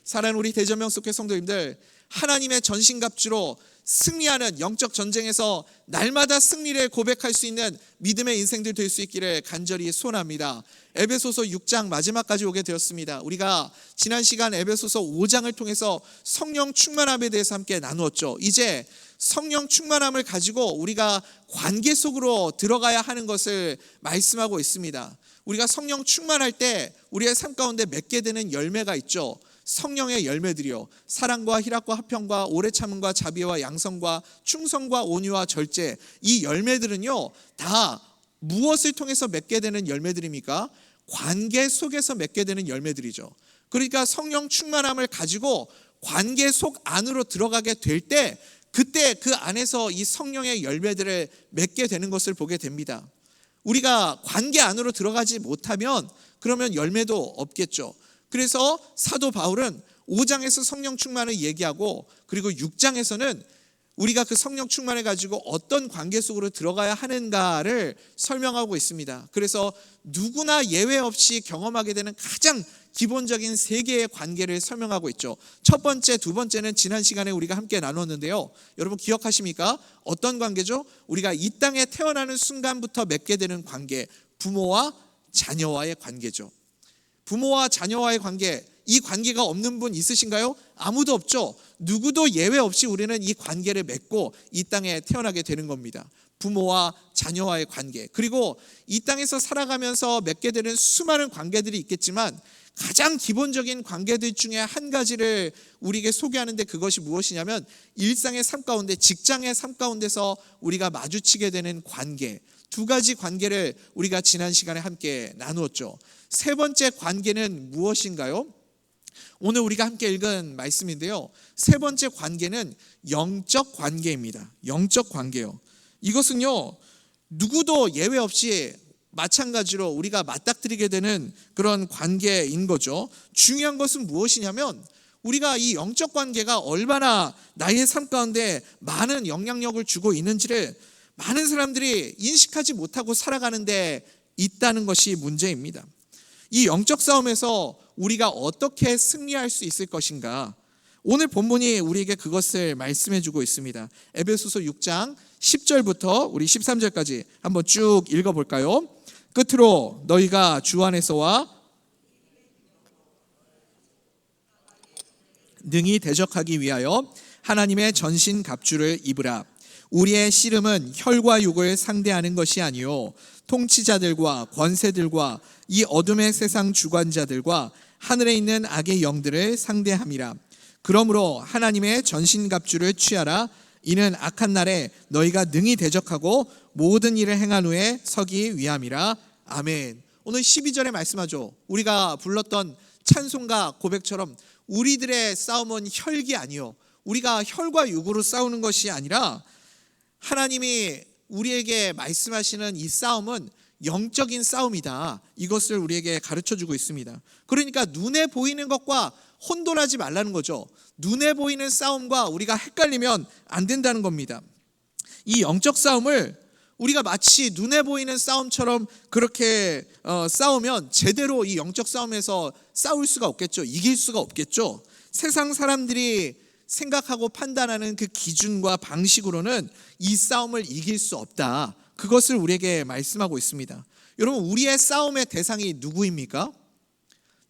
사랑하는 우리 대전명 속회 성도님들, 하나님의 전신갑주로 승리하는 영적 전쟁에서 날마다 승리를 고백할 수 있는 믿음의 인생들 될 수 있기를 간절히 소원합니다. 에베소서 6장 마지막까지 오게 되었습니다. 우리가 지난 시간 에베소서 5장을 통해서 성령 충만함에 대해서 함께 나누었죠. 이제 성령 충만함을 가지고 우리가 관계 속으로 들어가야 하는 것을 말씀하고 있습니다. 우리가 성령 충만할 때 우리의 삶 가운데 맺게 되는 열매가 있죠. 성령의 열매들이요, 사랑과 희락과 화평과 오래 참음과 자비와 양성과 충성과 온유와 절제. 이 열매들은요 다 무엇을 통해서 맺게 되는 열매들입니까? 관계 속에서 맺게 되는 열매들이죠. 그러니까 성령 충만함을 가지고 관계 속 안으로 들어가게 될 때, 그때 그 안에서 이 성령의 열매들을 맺게 되는 것을 보게 됩니다. 우리가 관계 안으로 들어가지 못하면 그러면 열매도 없겠죠. 그래서 사도 바울은 5장에서 성령 충만을 얘기하고, 그리고 6장에서는 우리가 그 성령 충만을 가지고 어떤 관계 속으로 들어가야 하는가를 설명하고 있습니다. 그래서 누구나 예외 없이 경험하게 되는 가장 기본적인 세 개의 관계를 설명하고 있죠. 첫 번째, 두 번째는 지난 시간에 우리가 함께 나눴는데요. 여러분 기억하십니까? 어떤 관계죠? 우리가 이 땅에 태어나는 순간부터 맺게 되는 관계, 부모와 자녀와의 관계죠. 부모와 자녀와의 관계, 이 관계가 없는 분 있으신가요? 아무도 없죠. 누구도 예외 없이 우리는 이 관계를 맺고 이 땅에 태어나게 되는 겁니다. 부모와 자녀와의 관계, 그리고 이 땅에서 살아가면서 맺게 되는 수많은 관계들이 있겠지만 가장 기본적인 관계들 중에 한 가지를 우리에게 소개하는데, 그것이 무엇이냐면 일상의 삶 가운데, 직장의 삶 가운데서 우리가 마주치게 되는 관계, 두 가지 관계를 우리가 지난 시간에 함께 나누었죠. 세 번째 관계는 무엇인가요? 오늘 우리가 함께 읽은 말씀인데요, 세 번째 관계는 영적 관계입니다. 영적 관계요. 이것은요 누구도 예외 없이 마찬가지로 우리가 맞닥뜨리게 되는 그런 관계인 거죠. 중요한 것은 무엇이냐면 우리가 이 영적 관계가 얼마나 나의 삶 가운데 많은 영향력을 주고 있는지를 많은 사람들이 인식하지 못하고 살아가는 데 있다는 것이 문제입니다. 이 영적 싸움에서 우리가 어떻게 승리할 수 있을 것인가, 오늘 본문이 우리에게 그것을 말씀해 주고 있습니다. 에베소서 6장 10절부터 우리 13절까지 한번 쭉 읽어볼까요? 끝으로 너희가 주 안에서와 능히 대적하기 위하여 하나님의 전신 갑주를 입으라. 우리의 씨름은 혈과 육을 상대하는 것이 아니요 통치자들과 권세들과 이 어둠의 세상 주관자들과 하늘에 있는 악의 영들을 상대함이라. 그러므로 하나님의 전신갑주를 취하라. 이는 악한 날에 너희가 능히 대적하고 모든 일을 행한 후에 서기 위함이라. 아멘. 오늘 12절에 말씀하죠. 우리가 불렀던 찬송가 고백처럼 우리들의 싸움은 혈기 아니요, 우리가 혈과 육으로 싸우는 것이 아니라 하나님이 우리에게 말씀하시는 이 싸움은 영적인 싸움이다. 이것을 우리에게 가르쳐주고 있습니다. 그러니까 눈에 보이는 것과 혼돈하지 말라는 거죠. 눈에 보이는 싸움과 우리가 헷갈리면 안 된다는 겁니다. 이 영적 싸움을 우리가 마치 눈에 보이는 싸움처럼 그렇게 싸우면 제대로 이 영적 싸움에서 싸울 수가 없겠죠. 이길 수가 없겠죠. 세상 사람들이 생각하고 판단하는 그 기준과 방식으로는 이 싸움을 이길 수 없다. 그것을 우리에게 말씀하고 있습니다. 여러분, 우리의 싸움의 대상이 누구입니까?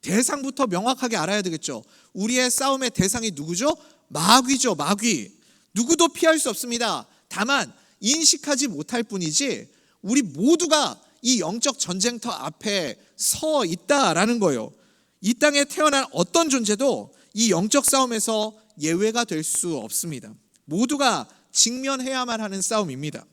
대상부터 명확하게 알아야 되겠죠. 우리의 싸움의 대상이 누구죠? 마귀죠. 마귀. 누구도 피할 수 없습니다. 다만 인식하지 못할 뿐이지 우리 모두가 이 영적 전쟁터 앞에 서 있다라는 거예요. 이 땅에 태어난 어떤 존재도 이 영적 싸움에서 예외가 될 수 없습니다. 모두가 직면해야만 하는 싸움입니다.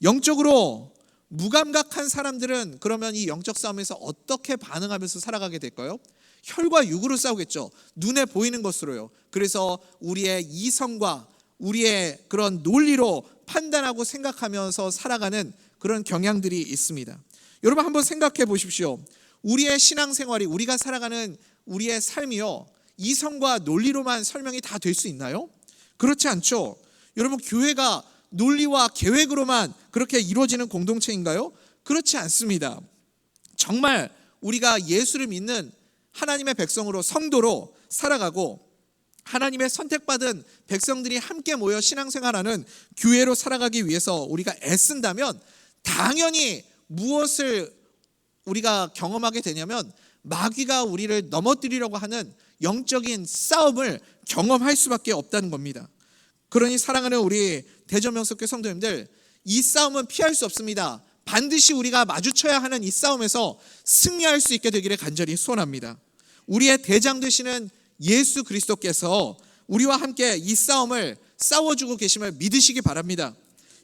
영적으로 무감각한 사람들은 그러면 이 영적 싸움에서 어떻게 반응하면서 살아가게 될까요? 혈과 육으로 싸우겠죠. 눈에 보이는 것으로요. 그래서 우리의 이성과 우리의 그런 논리로 판단하고 생각하면서 살아가는 그런 경향들이 있습니다. 여러분 한번 생각해 보십시오. 우리의 신앙생활이, 우리가 살아가는 우리의 삶이요, 이성과 논리로만 설명이 다 될 수 있나요? 그렇지 않죠. 여러분, 교회가 논리와 계획으로만 그렇게 이루어지는 공동체인가요? 그렇지 않습니다. 정말 우리가 예수를 믿는 하나님의 백성으로, 성도로 살아가고 하나님의 선택받은 백성들이 함께 모여 신앙생활하는 교회로 살아가기 위해서 우리가 애쓴다면 당연히 무엇을 우리가 경험하게 되냐면 마귀가 우리를 넘어뜨리려고 하는 영적인 싸움을 경험할 수밖에 없다는 겁니다. 그러니 사랑하는 우리 대전명석교 성도님들, 이 싸움은 피할 수 없습니다. 반드시 우리가 마주쳐야 하는 이 싸움에서 승리할 수 있게 되기를 간절히 소원합니다. 우리의 대장 되시는 예수 그리스도께서 우리와 함께 이 싸움을 싸워주고 계심을 믿으시기 바랍니다.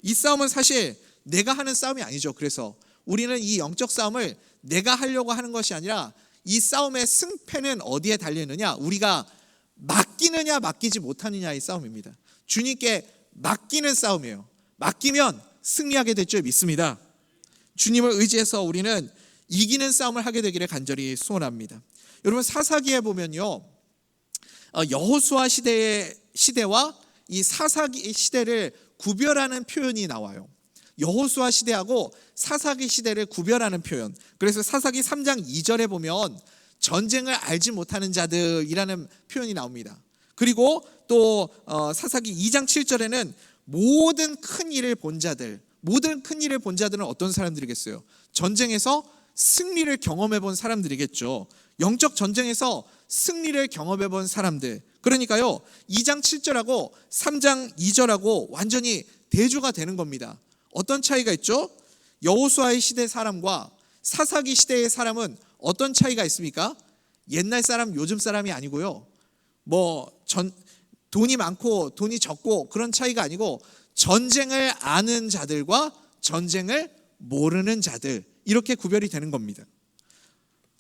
이 싸움은 사실 내가 하는 싸움이 아니죠. 그래서 우리는 이 영적 싸움을 내가 하려고 하는 것이 아니라 이 싸움의 승패는 어디에 달리느냐, 우리가 맡기느냐 맡기지 못하느냐의 싸움입니다. 주님께 맡기는 싸움이에요. 맡기면 승리하게 될 줄 믿습니다. 주님을 의지해서 우리는 이기는 싸움을 하게 되기를 간절히 소원합니다. 여러분, 사사기에 보면요, 여호수아 시대와 이 사사기 시대를 구별하는 표현이 나와요. 여호수아 시대하고 사사기 시대를 구별하는 표현. 그래서 사사기 3장 2절에 보면 전쟁을 알지 못하는 자들이라는 표현이 나옵니다. 그리고 또 사사기 2장 7절에는 모든 큰 일을 본 자들, 모든 큰 일을 본 자들은 어떤 사람들이겠어요? 전쟁에서 승리를 경험해 본 사람들이겠죠. 영적 전쟁에서 승리를 경험해 본 사람들. 그러니까요, 2장 7절하고 3장 2절하고 완전히 대조가 되는 겁니다. 어떤 차이가 있죠? 여호수아의 시대 사람과 사사기 시대의 사람은 어떤 차이가 있습니까? 옛날 사람, 요즘 사람이 아니고요, 돈이 많고 돈이 적고 그런 차이가 아니고 전쟁을 아는 자들과 전쟁을 모르는 자들, 이렇게 구별이 되는 겁니다.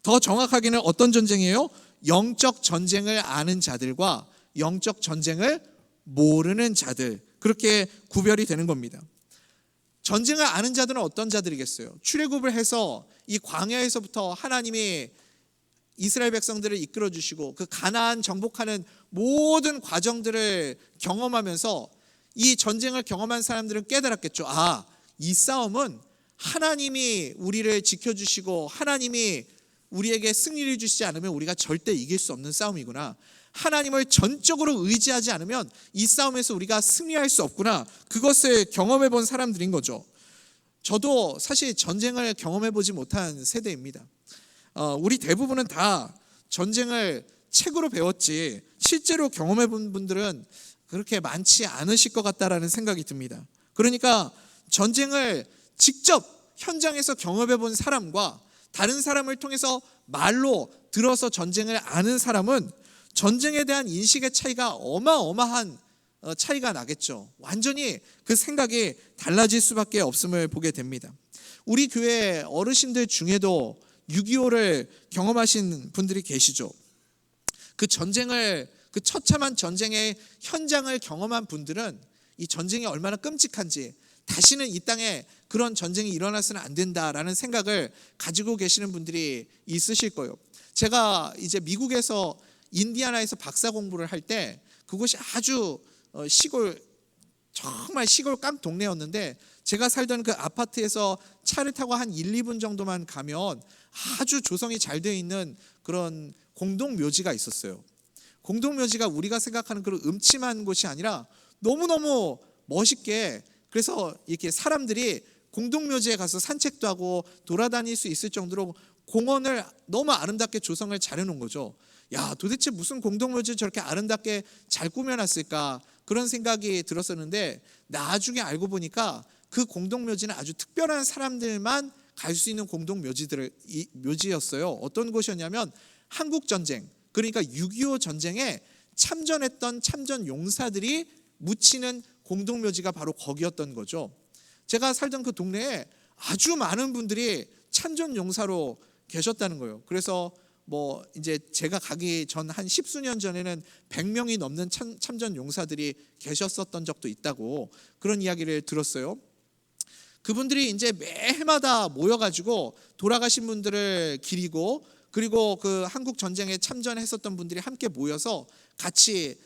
더 정확하게는 어떤 전쟁이에요? 영적 전쟁을 아는 자들과 영적 전쟁을 모르는 자들, 그렇게 구별이 되는 겁니다. 전쟁을 아는 자들은 어떤 자들이겠어요? 출애굽을 해서 이 광야에서부터 하나님이 이스라엘 백성들을 이끌어 주시고 그 가나안 정복하는 모든 과정들을 경험하면서 이 전쟁을 경험한 사람들은 깨달았겠죠. 아, 이 싸움은 하나님이 우리를 지켜주시고 하나님이 우리에게 승리를 주시지 않으면 우리가 절대 이길 수 없는 싸움이구나. 하나님을 전적으로 의지하지 않으면 이 싸움에서 우리가 승리할 수 없구나. 그것을 경험해 본 사람들인 거죠. 저도 사실 전쟁을 경험해 보지 못한 세대입니다. 우리 대부분은 다 전쟁을 책으로 배웠지 실제로 경험해 본 분들은 그렇게 많지 않으실 것 같다라는 생각이 듭니다. 그러니까 전쟁을 직접 현장에서 경험해 본 사람과 다른 사람을 통해서 말로 들어서 전쟁을 아는 사람은 전쟁에 대한 인식의 차이가 어마어마한 차이가 나겠죠. 완전히 그 생각이 달라질 수밖에 없음을 보게 됩니다. 우리 교회 어르신들 중에도 6.25를 경험하신 분들이 계시죠. 그 처참한 전쟁의 현장을 경험한 분들은 이 전쟁이 얼마나 끔찍한지, 다시는 이 땅에 그런 전쟁이 일어나서는 안 된다라는 생각을 가지고 계시는 분들이 있으실 거예요. 제가 이제 미국에서 인디아나에서 박사 공부를 할 때 그곳이 아주 정말 시골 깡 동네였는데 제가 살던 그 아파트에서 차를 타고 한 1, 2분 정도만 가면 아주 조성이 잘 되어 있는 그런 공동묘지가 있었어요. 공동묘지가 우리가 생각하는 그런 음침한 곳이 아니라 너무너무 멋있게, 그래서 이렇게 사람들이 공동묘지에 가서 산책도 하고 돌아다닐 수 있을 정도로 공원을 너무 아름답게 조성을 잘 해놓은 거죠. 야, 도대체 무슨 공동묘지를 저렇게 아름답게 잘 꾸며놨을까, 그런 생각이 들었었는데 나중에 알고 보니까 그 공동묘지는 아주 특별한 사람들만 갈 수 있는 묘지였어요. 어떤 곳이었냐면 한국전쟁, 그러니까 6.25 전쟁에 참전했던 참전 용사들이 묻히는 공동묘지가 바로 거기였던 거죠. 제가 살던 그 동네에 아주 많은 분들이 참전 용사로 계셨다는 거예요. 그래서 이제 제가 가기 전 한 10수년 전에는 100명이 넘는 참전 용사들이 계셨었던 적도 있다고, 그런 이야기를 들었어요. 그분들이 이제 매해마다 모여가지고 돌아가신 분들을 기리고, 그리고 그 한국 전쟁에 참전했었던 분들이 함께 모여서 같이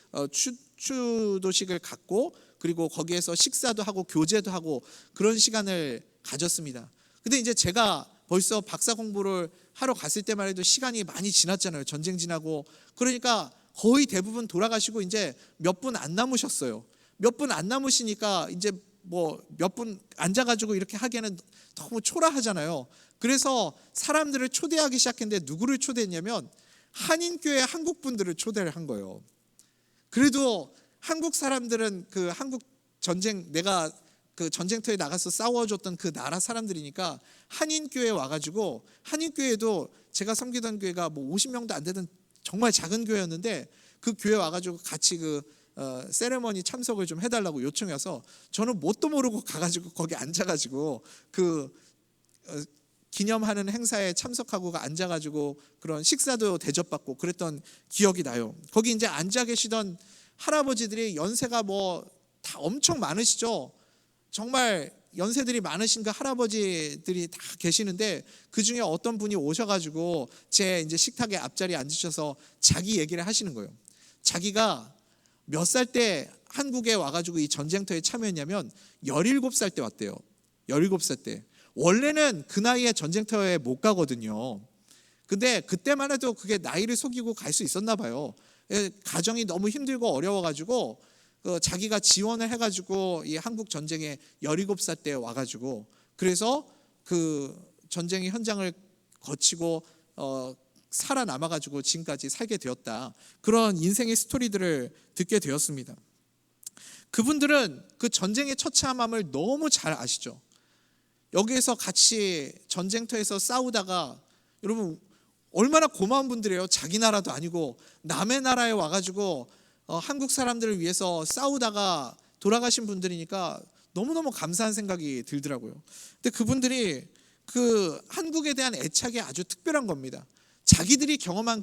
추도식을 갖고, 그리고 거기에서 식사도 하고 교제도 하고 그런 시간을 가졌습니다. 근데 이제 제가 벌써 박사 공부를 하러 갔을 때만 해도 시간이 많이 지났잖아요. 전쟁 지나고. 그러니까 거의 대부분 돌아가시고 이제 몇 분 안 남으셨어요. 몇 분 안 남으시니까 이제 뭐 몇 분 앉아가지고 이렇게 하기에는 너무 초라하잖아요. 그래서 사람들을 초대하기 시작했는데 누구를 초대했냐면 한인교회 한국 분들을 초대를 한 거예요. 그래도 한국 사람들은 그 한국 전쟁, 내가 그 전쟁터에 나가서 싸워줬던 그 나라 사람들이니까 한인교회에 와가지고, 한인교회도 제가 섬기던 교회가 뭐 50명도 안 되던 정말 작은 교회였는데 그 교회 와가지고 같이 그 세레머니 참석을 좀 해달라고 요청이 와서 저는 뭣도 모르고 가가지고 거기 앉아가지고 그 기념하는 행사에 참석하고 앉아가지고 그런 식사도 대접받고 그랬던 기억이 나요. 거기 이제 앉아 계시던 할아버지들이 연세가 뭐 다 엄청 많으시죠. 정말 연세들이 많으신 그 할아버지들이 다 계시는데 그 중에 어떤 분이 오셔가지고 제 이제 식탁의 앞자리에 앉으셔서 자기 얘기를 하시는 거예요. 자기가 몇 살 때 한국에 와가지고 이 전쟁터에 참여했냐면 17살 때 왔대요. 17살 때. 원래는 그 나이에 전쟁터에 못 가거든요. 근데 그때만 해도 그게 나이를 속이고 갈 수 있었나 봐요. 가정이 너무 힘들고 어려워가지고 자기가 지원을 해가지고 이 한국 전쟁에 17살 때 와가지고 그래서 그 전쟁의 현장을 거치고 살아남아가지고 지금까지 살게 되었다. 그런 인생의 스토리들을 듣게 되었습니다. 그분들은 그 전쟁의 처참함을 너무 잘 아시죠. 여기에서 같이 전쟁터에서 싸우다가 여러분 얼마나 고마운 분들이에요. 자기 나라도 아니고 남의 나라에 와가지고 한국 사람들을 위해서 싸우다가 돌아가신 분들이니까 너무너무 감사한 생각이 들더라고요. 근데 그분들이 그 한국에 대한 애착이 아주 특별한 겁니다. 자기들이 경험한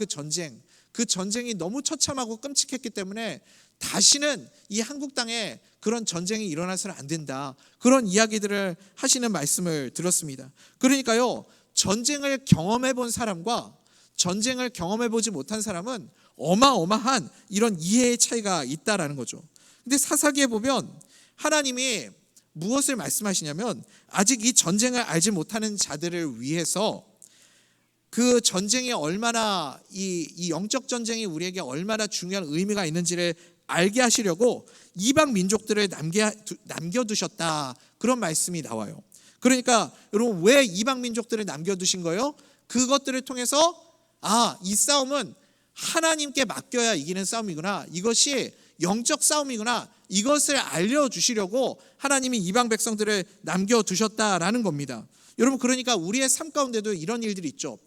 그 전쟁이 너무 처참하고 끔찍했기 때문에 다시는 이 한국 땅에 그런 전쟁이 일어나서는 안 된다. 그런 이야기들을 하시는 말씀을 들었습니다. 그러니까요, 전쟁을 경험해 본 사람과 전쟁을 경험해 보지 못한 사람은 어마어마한 이런 이해의 차이가 있다라는 거죠. 근데 사사기에 보면 하나님이 무엇을 말씀하시냐면 아직 이 전쟁을 알지 못하는 자들을 위해서 그 전쟁이 얼마나 이 영적 전쟁이 우리에게 얼마나 중요한 의미가 있는지를 알게 하시려고 이방 민족들을 남겨두셨다. 그런 말씀이 나와요. 그러니까 여러분 왜 이방 민족들을 남겨두신 거예요? 그것들을 통해서 이 싸움은 하나님께 맡겨야 이기는 싸움이구나. 이것이 영적 싸움이구나. 이것을 알려주시려고 하나님이 이방 백성들을 남겨두셨다라는 겁니다. 여러분 그러니까 우리의 삶 가운데도 이런 일들이 있죠.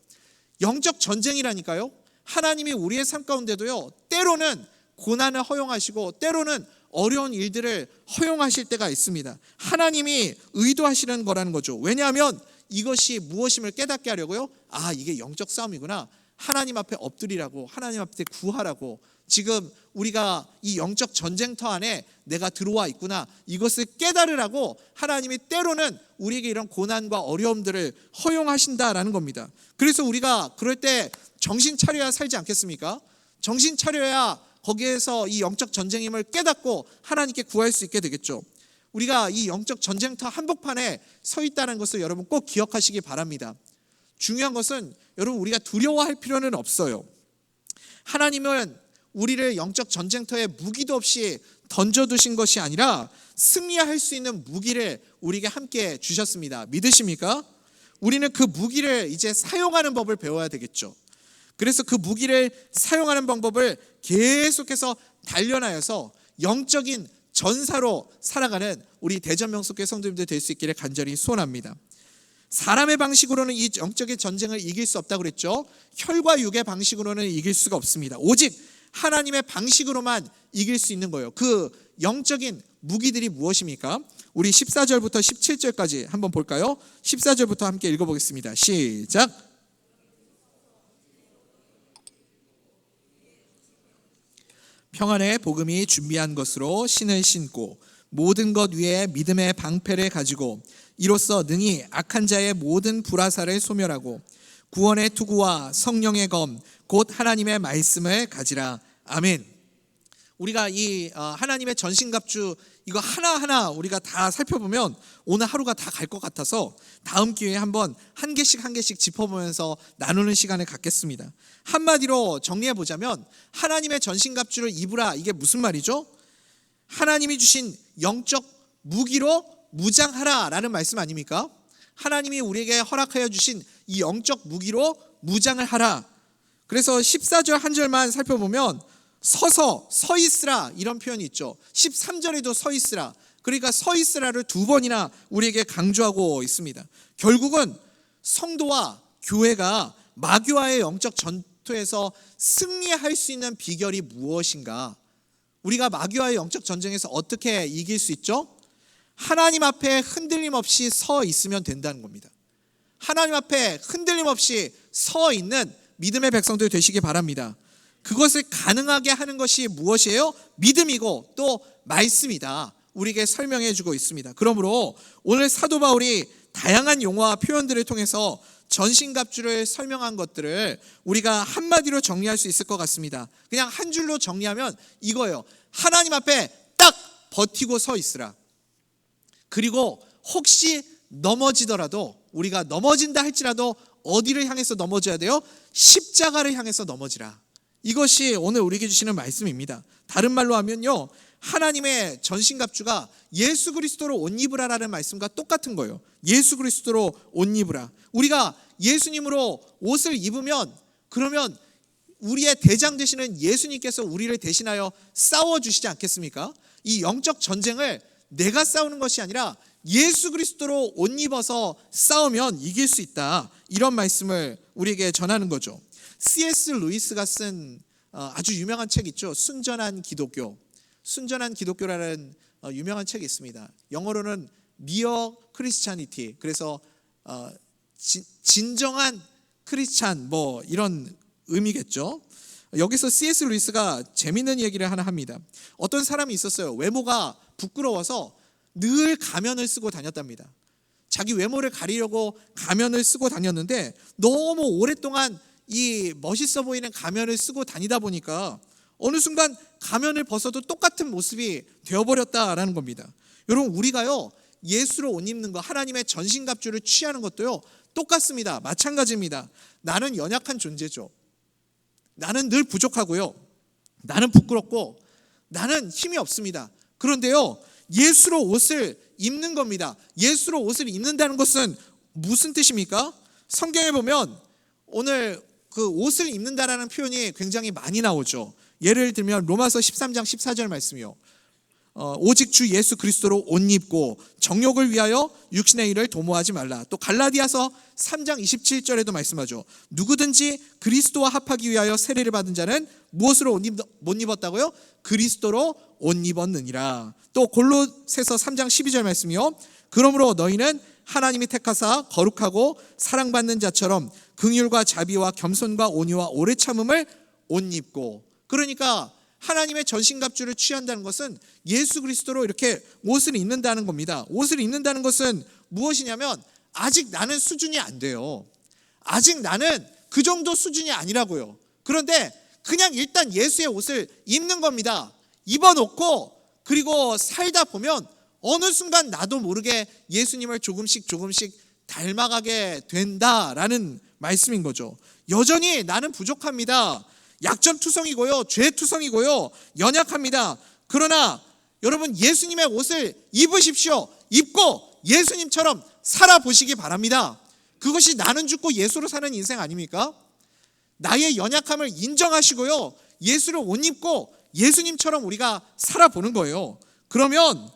영적 전쟁이라니까요. 하나님이 우리의 삶 가운데도요, 때로는 고난을 허용하시고 때로는 어려운 일들을 허용하실 때가 있습니다. 하나님이 의도하시는 거라는 거죠. 왜냐하면 이것이 무엇임을 깨닫게 하려고요. 이게 영적 싸움이구나. 하나님 앞에 엎드리라고, 하나님 앞에 구하라고, 지금 우리가 이 영적 전쟁터 안에 내가 들어와 있구나, 이것을 깨달으라고 하나님이 때로는 우리에게 이런 고난과 어려움들을 허용하신다라는 겁니다. 그래서 우리가 그럴 때 정신 차려야 살지 않겠습니까? 정신 차려야 거기에서 이 영적 전쟁임을 깨닫고 하나님께 구할 수 있게 되겠죠. 우리가 이 영적 전쟁터 한복판에 서 있다는 것을 여러분 꼭 기억하시기 바랍니다. 중요한 것은 여러분 우리가 두려워할 필요는 없어요. 하나님은 우리를 영적 전쟁터에 무기도 없이 던져두신 것이 아니라 승리할 수 있는 무기를 우리에게 함께 주셨습니다. 믿으십니까? 우리는 그 무기를 이제 사용하는 법을 배워야 되겠죠. 그래서 그 무기를 사용하는 방법을 계속해서 단련하여서 영적인 전사로 살아가는 우리 대전명석교회 성도님들 될 수 있기를 간절히 소원합니다. 사람의 방식으로는 이 영적인 전쟁을 이길 수 없다고 그랬죠. 혈과 육의 방식으로는 이길 수가 없습니다. 오직 하나님의 방식으로만 이길 수 있는 거예요. 그 영적인 무기들이 무엇입니까? 우리 14절부터 17절까지 한번 볼까요? 14절부터 함께 읽어보겠습니다. 시작. 평안의 복음이 준비한 것으로 신을 신고 모든 것 위에 믿음의 방패를 가지고 이로써 능히 악한 자의 모든 불화살을 소멸하고 구원의 투구와 성령의 검 곧 하나님의 말씀을 가지라. 아멘. 우리가 이 하나님의 전신갑주 이거 하나하나 우리가 다 살펴보면 오늘 하루가 다 갈 것 같아서 다음 기회에 한번 한 개씩 짚어보면서 나누는 시간을 갖겠습니다. 한마디로 정리해 보자면 하나님의 전신갑주를 입으라, 이게 무슨 말이죠? 하나님이 주신 영적 무기로 무장하라 라는 말씀 아닙니까? 하나님이 우리에게 허락하여 주신 이 영적 무기로 무장을 하라. 그래서 14절 한 절만 살펴보면 서 있으라 이런 표현이 있죠. 13절에도 서 있으라. 그러니까 서 있으라를 두 번이나 우리에게 강조하고 있습니다. 결국은 성도와 교회가 마귀와의 영적 전투에서 승리할 수 있는 비결이 무엇인가? 우리가 마귀와의 영적 전쟁에서 어떻게 이길 수 있죠? 하나님 앞에 흔들림 없이 서 있으면 된다는 겁니다. 하나님 앞에 흔들림 없이 서 있는 믿음의 백성들 되시기 바랍니다. 그것을 가능하게 하는 것이 무엇이에요? 믿음이고 또 말씀이다. 우리에게 설명해 주고 있습니다. 그러므로 오늘 사도 바울이 다양한 용어와 표현들을 통해서 전신갑주를 설명한 것들을 우리가 한마디로 정리할 수 있을 것 같습니다. 그냥 한 줄로 정리하면 이거예요. 하나님 앞에 딱 버티고 서 있으라. 그리고 혹시 넘어지더라도, 우리가 넘어진다 할지라도 어디를 향해서 넘어져야 돼요? 십자가를 향해서 넘어지라. 이것이 오늘 우리에게 주시는 말씀입니다. 다른 말로 하면요, 하나님의 전신갑주가 예수 그리스도로 옷 입으라라는 말씀과 똑같은 거예요. 예수 그리스도로 옷 입으라. 우리가 예수님으로 옷을 입으면 그러면 우리의 대장 되시는 예수님께서 우리를 대신하여 싸워주시지 않겠습니까? 이 영적 전쟁을 내가 싸우는 것이 아니라 예수 그리스도로 옷 입어서 싸우면 이길 수 있다. 이런 말씀을 우리에게 전하는 거죠. C.S. 루이스가 쓴 아주 유명한 책 있죠. 순전한 기독교. 순전한 기독교라는 유명한 책이 있습니다. 영어로는 Mere Christianity. 그래서 진정한 크리스찬 뭐 이런 의미겠죠. 여기서 C.S. 루이스가 재밌는 얘기를 하나 합니다. 어떤 사람이 있었어요. 외모가 부끄러워서 늘 가면을 쓰고 다녔답니다. 자기 외모를 가리려고 가면을 쓰고 다녔는데 너무 오랫동안 이 멋있어 보이는 가면을 쓰고 다니다 보니까 어느 순간 가면을 벗어도 똑같은 모습이 되어버렸다라는 겁니다. 여러분, 우리가요 예수로 옷 입는 거, 하나님의 전신갑주를 취하는 것도요 똑같습니다. 마찬가지입니다. 나는 연약한 존재죠. 나는 늘 부족하고요. 나는 부끄럽고 나는 힘이 없습니다. 그런데요, 예수로 옷을 입는 겁니다. 예수로 옷을 입는다는 것은 무슨 뜻입니까? 성경에 보면 오늘 그 옷을 입는다라는 표현이 굉장히 많이 나오죠. 예를 들면 로마서 13장 14절 말씀이요. 오직 주 예수 그리스도로 옷 입고 정욕을 위하여 육신의 일을 도모하지 말라. 또 갈라디아서 3장 27절에도 말씀하죠. 누구든지 그리스도와 합하기 위하여 세례를 받은 자는 무엇으로 못 입었다고요? 그리스도로 옷 입었느니라. 또 골로새서 3장 12절 말씀이요. 그러므로 너희는 하나님이 택하사 거룩하고 사랑받는 자처럼 긍휼과 자비와 겸손과 온유와 오래 참음을 옷 입고. 그러니까 하나님의 전신갑주를 취한다는 것은 예수 그리스도로 이렇게 옷을 입는다는 겁니다. 옷을 입는다는 것은 무엇이냐면 아직 나는 수준이 안 돼요. 아직 나는 그 정도 수준이 아니라고요. 그런데 그냥 일단 예수의 옷을 입는 겁니다. 입어놓고 그리고 살다 보면 어느 순간 나도 모르게 예수님을 조금씩 닮아가게 된다라는 말씀인 거죠. 여전히 나는 부족합니다. 약점투성이고요, 죄투성이고요, 연약합니다. 그러나 여러분, 예수님의 옷을 입으십시오. 입고 예수님처럼 살아보시기 바랍니다. 그것이 나는 죽고 예수로 사는 인생 아닙니까? 나의 연약함을 인정하시고요, 예수를 옷 입고 예수님처럼 우리가 살아보는 거예요. 그러면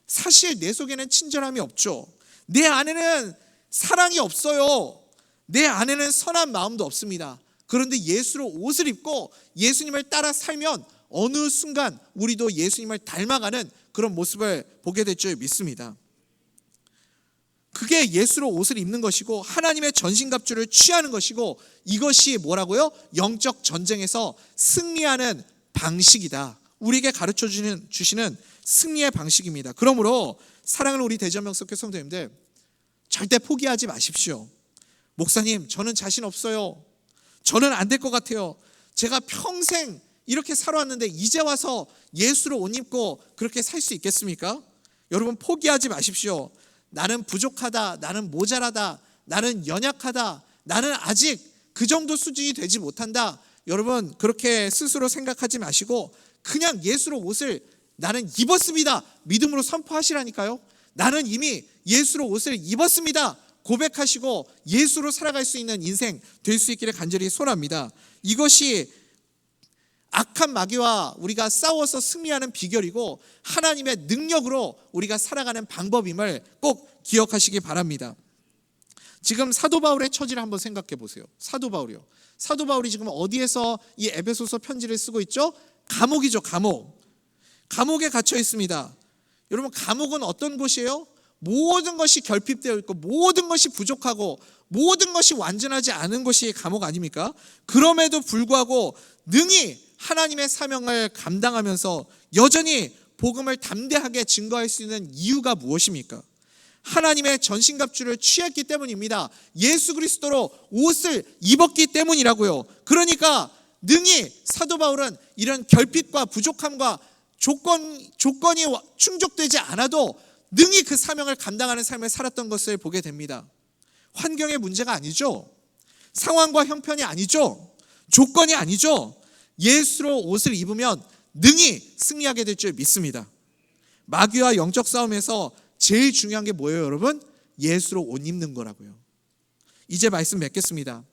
사실 내 속에는 친절함이 없죠. 내 안에는 사랑이 없어요. 내 안에는 선한 마음도 없습니다. 그런데 예수로 옷을 입고 예수님을 따라 살면 어느 순간 우리도 예수님을 닮아가는 그런 모습을 보게 될 줄 믿습니다. 그게 예수로 옷을 입는 것이고 하나님의 전신갑주를 취하는 것이고, 이것이 뭐라고요? 영적 전쟁에서 승리하는 방식이다. 우리에게 가르쳐 주시는 승리의 방식입니다. 그러므로 사랑하는 우리 대전명석교 성도님들, 절대 포기하지 마십시오. 목사님, 저는 자신 없어요. 저는 안 될 것 같아요. 제가 평생 이렇게 살아왔는데 이제 와서 예수로 옷 입고 그렇게 살 수 있겠습니까? 여러분, 포기하지 마십시오. 나는 부족하다, 나는 모자라다, 나는 연약하다, 나는 아직 그 정도 수준이 되지 못한다. 여러분, 그렇게 스스로 생각하지 마시고 그냥 예수로 옷을 나는 입었습니다, 믿음으로 선포하시라니까요. 나는 이미 예수로 옷을 입었습니다 고백하시고 예수로 살아갈 수 있는 인생 될 수 있기를 간절히 소원합니다. 이것이 악한 마귀와 우리가 싸워서 승리하는 비결이고 하나님의 능력으로 우리가 살아가는 방법임을 꼭 기억하시기 바랍니다. 지금 사도 바울의 처지를 한번 생각해 보세요. 사도 바울이 지금 어디에서 이 에베소서 편지를 쓰고 있죠? 감옥이죠. 감옥에 갇혀 있습니다. 여러분, 감옥은 어떤 곳이에요? 모든 것이 결핍되어 있고 모든 것이 부족하고 모든 것이 완전하지 않은 곳이 감옥 아닙니까? 그럼에도 불구하고 능히 하나님의 사명을 감당하면서 여전히 복음을 담대하게 증거할 수 있는 이유가 무엇입니까? 하나님의 전신갑주를 취했기 때문입니다. 예수 그리스도로 옷을 입었기 때문이라고요. 그러니까 능히 사도 바울은 이런 결핍과 부족함과 조건이 충족되지 않아도 능히 그 사명을 감당하는 삶을 살았던 것을 보게 됩니다. 환경의 문제가 아니죠. 상황과 형편이 아니죠. 조건이 아니죠. 예수로 옷을 입으면 능히 승리하게 될 줄 믿습니다. 마귀와 영적 싸움에서 제일 중요한 게 뭐예요, 여러분? 예수로 옷 입는 거라고요. 이제 말씀 맺겠습니다.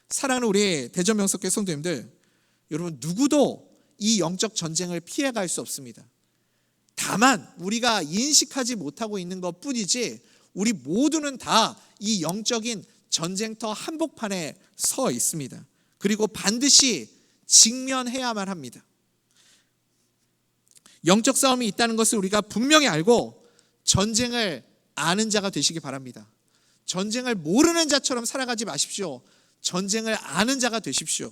사랑하는 우리 대전명석회 성도님들, 여러분, 누구도 이 영적 전쟁을 피해갈 수 없습니다. 다만 우리가 인식하지 못하고 있는 것 뿐이지 우리 모두는 다 이 영적인 전쟁터 한복판에 서 있습니다. 그리고 반드시 직면해야만 합니다. 영적 싸움이 있다는 것을 우리가 분명히 알고 전쟁을 아는 자가 되시기 바랍니다. 전쟁을 모르는 자처럼 살아가지 마십시오. 전쟁을 아는 자가 되십시오.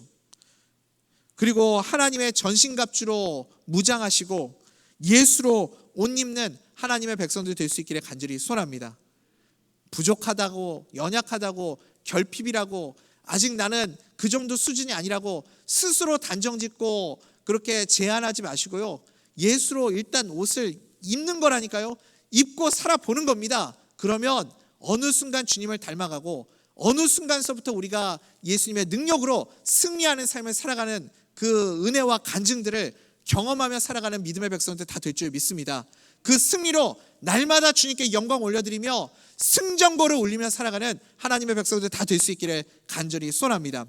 그리고 하나님의 전신갑주로 무장하시고 예수로 옷 입는 하나님의 백성들 될 수 있기를 간절히 소원합니다. 부족하다고, 연약하다고, 결핍이라고, 아직 나는 그 정도 수준이 아니라고 스스로 단정짓고 그렇게 제한하지 마시고요. 예수로 일단 옷을 입는 거라니까요. 입고 살아보는 겁니다. 그러면 어느 순간 주님을 닮아가고 어느 순간서부터 우리가 예수님의 능력으로 승리하는 삶을 살아가는 그 은혜와 간증들을 경험하며 살아가는 믿음의 백성들 다 될 줄 믿습니다. 그 승리로 날마다 주님께 영광 올려드리며 승전고를 울리며 살아가는 하나님의 백성들 다 될 수 있기를 간절히 소원합니다.